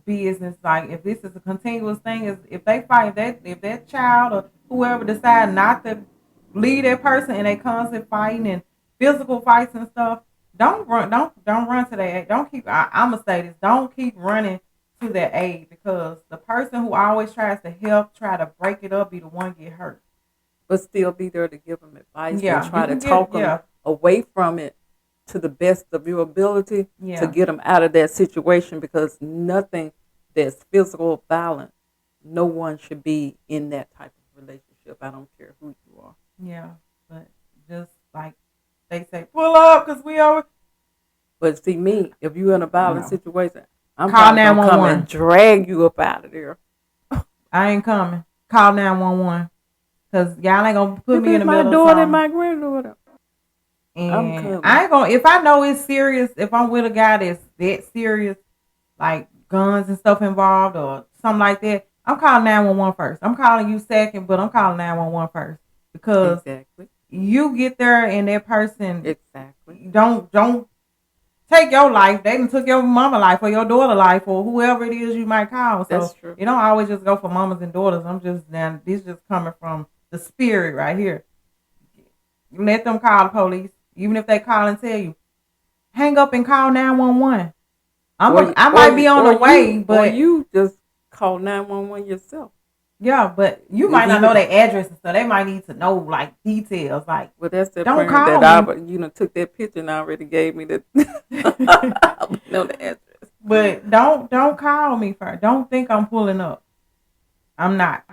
business. Like if this is a continuous thing, is if they fight, if that child or whoever decide not to leave that person and they constant fighting and physical fights and stuff, don't run to their aid. Don't keep. I'm gonna say this. Don't keep running to their aid, because the person who always tries to help, try to break it up, be the one get hurt. But still be there to give them advice Yeah, and try to talk them away from it to the best of your ability to get them out of that situation, because nothing that's physical violent, no one should be in that type of relationship. I don't care who you are. Yeah, but just like they say, pull up because we are. But see, me, if you're in a violent situation, I'm call gonna come and drag you up out of there. I ain't coming. Call 911 because y'all ain't gonna put me in the middle. My daughter and my granddaughter. And I ain't gonna, if I know it's serious, if I'm with a guy that's that serious, like guns and stuff involved or something like that, I'm calling 911 first. I'm calling you second, but I'm calling 911 first, because you get there and that person don't take your life. They done took your mama life or your daughter life or whoever it is you might call. So that's true. You don't always just go for mamas and daughters. This just coming from the spirit right here. You let them call the police. Even if they call and tell you, hang up and call 911. I might be on the way, but or you just call 911 yourself. Yeah, but you might not know their address, so they might need to know like details. Like, well, that's the don't call that me. Took that picture and already gave me the know the address. But don't call me first. Don't think I'm pulling up. I'm not.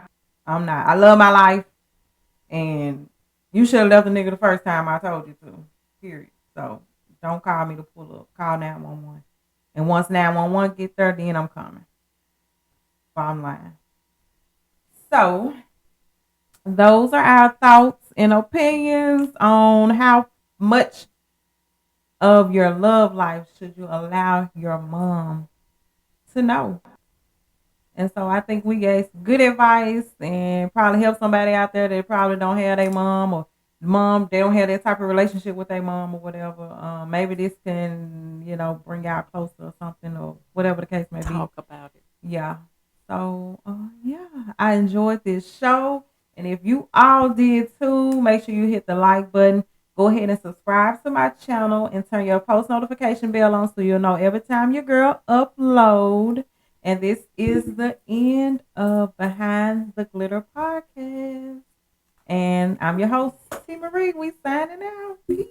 I love my life, and you should have left the nigga the first time I told you to. Period. So don't call me to pull up. Call 911. And once 911 get there, then I'm coming. Bottom line. So those are our thoughts and opinions on how much of your love life should you allow your mom to know. And so I think we gave good advice and probably help somebody out there that probably don't have their mom, or they don't have that type of relationship with their mom or whatever. Maybe this can, bring y'all closer or something, or whatever the case may be. Talk about it. Yeah. So, I enjoyed this show. And if you all did too, make sure you hit the like button. Go ahead and subscribe to my channel and turn your post notification bell on so you'll know every time your girl upload. And this is the end of Behind the Glitter podcast. And I'm your host, T. Marie. We signing out. Peace.